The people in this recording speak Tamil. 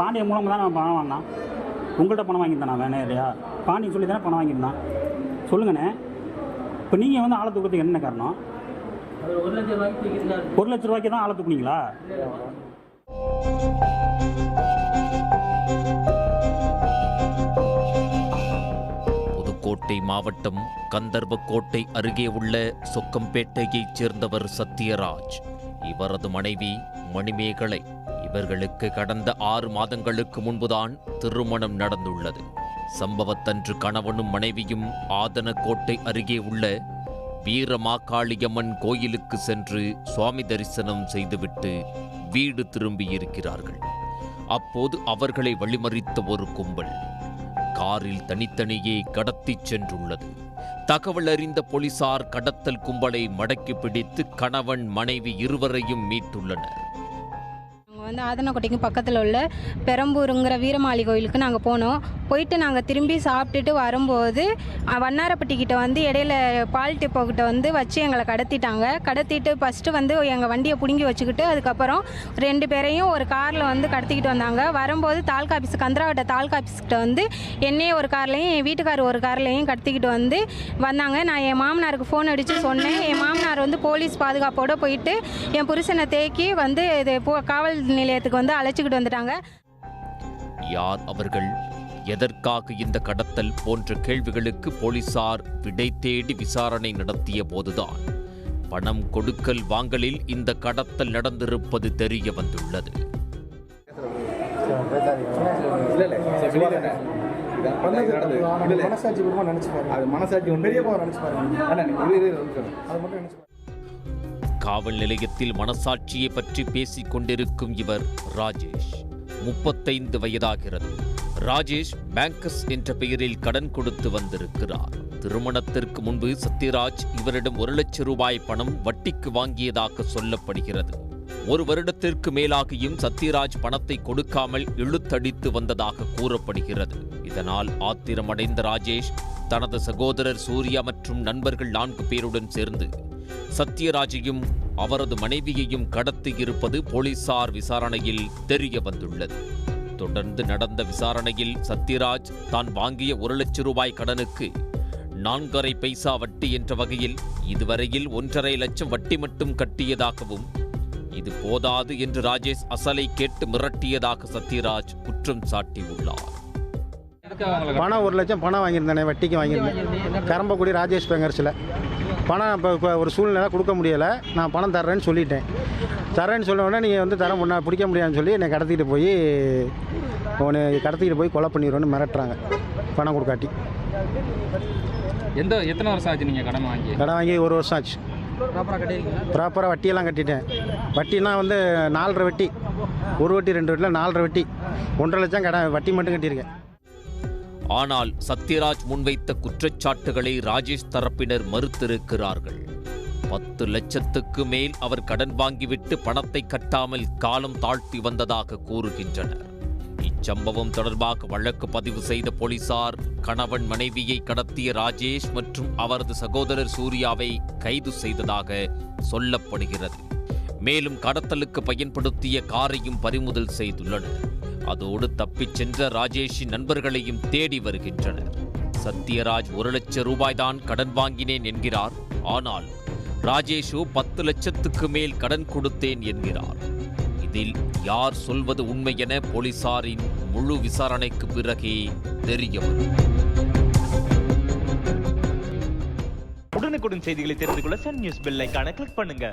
பாண்டியன் மூலமாக தான் நான் பணம் வாங்கினான். உங்கள்கிட்ட பணம் வாங்கியிருந்தேன் நான் வேணே இல்லையா? பாண்டியன் சொல்லி தானே பணம் வாங்கியிருந்தான். சொல்லுங்கண்ணே, இப்போ நீங்கள் வந்து ஆளை தூக்கிறதுக்கு என்ன காரணம்? 1 லட்ச ரூபாய்க்கு தான் ஆளை தூக்குனீங்களா? புதுக்கோட்டை மாவட்டம் கந்தர்வக்கோட்டை அருகே உள்ள சொக்கம்பேட்டையைச் சேர்ந்தவர் சத்யராஜ். இவரது மனைவி மணிமேகலை. இவர்களுக்கு கடந்த 6 மாதங்களுக்கு முன்புதான் திருமணம் நடந்துள்ளது. சம்பவத்தன்று கணவனும் மனைவியும் ஆதனக்கோட்டை அருகே உள்ள வீரமாகாளியம்மன் கோயிலுக்கு சென்று சுவாமி தரிசனம் செய்துவிட்டு வீடு திரும்பியிருக்கிறார்கள். அப்போது அவர்களை வழிமறித்த ஒரு கும்பல் காரில் தனித்தனியே கடத்திச் சென்றுள்ளது. தகவல் அறிந்த போலீசார் கடத்தல் கும்பலை மடக்கி பிடித்து கணவன் மனைவி இருவரையும் மீட்டுள்ளனர். ஆதனக்கோட்டைக்கு பக்கத்தில் உள்ள பெரம்பூருங்கிற வீரமாளி கோயிலுக்கு நாங்கள் போனோம். போயிட்டு நாங்கள் திரும்பி சாப்பிட்டுட்டு வரும்போது வண்ணாரப்பட்டிக்கிட்ட இடையில பால் டிப்போக்கிட்ட வச்சு எங்களை கடத்திட்டு ஃபஸ்ட்டு எங்கள் வண்டியை பிடுங்கி வச்சுக்கிட்டு அதுக்கப்புறம் 2 பேரையும் ஒரு காரில் கடத்திக்கிட்டு வந்தாங்க. வரும்போது தாலுக்கா ஆஃபீஸ் கந்தராவட்ட தாலுக்கா ஆஃபீஸ்கிட்ட என்னையே ஒரு கார்லையும் என் வீட்டுக்கார் ஒரு கார்லையும் கடத்திக்கிட்டு வந்தாங்க. நான் என் மாமனாருக்கு ஃபோன் அடித்து சொன்னேன். என் மாமனார் போலீஸ் பாதுகாப்போடு போயிட்டு என் புருஷனை தேக்கி இது காவல் நிலையத்துக்கு அழைச்சிக்கிட்டு வந்துட்டாங்க. யார் அவர்கள், எதற்காக இந்த கடத்தல் போன்ற கேள்விகளுக்கு போலீசார் விடை தேடி விசாரணை நடத்திய போதுதான் பணம் கொடுக்கல் வாங்கலில் இந்த கடத்தல் நடந்திருப்பது தெரிய வந்துள்ளது. காவல் நிலையத்தில் மனசாட்சியை பற்றி பேசிக் கொண்டிருக்கும் இவர் ராஜேஷ். 35 வயதாகிறது. ராஜேஷ் பேங்கர்ஸ் என்ற பெயரில் கடன் கொடுத்து வந்திருக்கிறார். திருமணத்திற்கு முன்பு சத்யராஜ் இவரிடம் 1 லட்சம் ரூபாய் பணம் வட்டிக்கு வாங்கியதாக சொல்லப்படுகிறது. 1 வருடத்திற்கு மேலாகியும் சத்யராஜ் பணத்தை கொடுக்காமல் இழுத்தடித்து வந்ததாக கூறப்படுகிறது. இதனால் ஆத்திரமடைந்த ராஜேஷ் தனது சகோதரர் சூர்யா மற்றும் நண்பர்கள் 4 பேருடன் சேர்ந்து சத்யராஜையும் அவரது மனைவியையும் கடத்தியிருப்பது போலீசார் விசாரணையில் தெரிய வந்துள்ளது. தொடர்ந்து நடந்த விசாரணையில் சத்யராஜ் தான் வாங்கிய 1 லட்சம் ரூபாய் கடனுக்கு 4.5 பைசா வட்டி என்ற வகையில் இதுவரையில் 1.5 லட்சம் வட்டி மட்டும் கட்டியதாகவும், இது போதாது என்று ராஜேஷ் அசலை கேட்டு மிரட்டியதாக சத்யராஜ் குற்றம் சாட்டியுள்ளார். பணம் 1 லட்சம் பணம் வாங்கியிருந்தேனே, வட்டிக்கு வாங்கியிருந்தேன். கரம்பக்குடி ராஜேஷ் பேங்கர்ஸில் பணம் இப்போ ஒரு சூழ்நிலை கொடுக்க முடியலை. நான் பணம் தர்றேன்னு சொல்லிட்டேன். தரேன்னு சொன்ன உடனே நீங்கள் தர முடியாது, பிடிக்க முடியாதுன்னு சொல்லி என்னை கடத்திக்கிட்டு போய் கொலை பண்ணிடுவோன்னு மிரட்டுறாங்க பணம் கொடுக்காட்டி. எத்தனை வருஷம் ஆச்சு நீங்கள் கடன் வாங்கி? 1 வருஷம் ஆச்சு. ப்ராப்பராக வட்டியெல்லாம் கட்டிட்டேன். வட்டினா 4.5 வட்டி, 1 வட்டி 2 வட்டியில் 4.5 வட்டி, 1.5 லட்சம் கடன் வட்டி மட்டும் கட்டியிருக்கேன். ஆனால் சத்யராஜ் முன்வைத்த குற்றச்சாட்டுகளை ராஜேஷ் தரப்பினர் மறுத்திருக்கிறார்கள். 10 லட்சத்துக்கு மேல் அவர் கடன் வாங்கிவிட்டு பணத்தை கட்டாமல் காலம் தாழ்த்தி வந்ததாக கூறுகின்றனர். இச்சம்பவம் தொடர்பாக வழக்கு பதிவு செய்த போலீசார் கணவன் மனைவியை கடத்திய ராஜேஷ் மற்றும் அவரது சகோதரர் சூர்யாவை கைது செய்ததாக சொல்லப்படுகிறது. மேலும் கடத்தலுக்கு பயன்படுத்திய காரையும் பறிமுதல் செய்துள்ளனர். அதோடு தப்பிச் சென்ற ராஜேஷின் நண்பர்களையும் தேடி வருகின்றனர். சத்யராஜ் 1 லட்சம் ரூபாய் தான் கடன் வாங்கினேன் என்கிறார். ஆனால் ராஜேஷோ 10 லட்சத்துக்கு மேல் கடன் கொடுத்தேன் என்கிறார். இதில் யார் சொல்வது உண்மை என போலீசாரின் முழு விசாரணைக்கு பிறகே தெரிய வரும். உடனுக்குடன் செய்திகளை தெரிந்து கொள்ள சன் நியூஸ் பெல் ஐகானை கிளிக் பண்ணுங்க.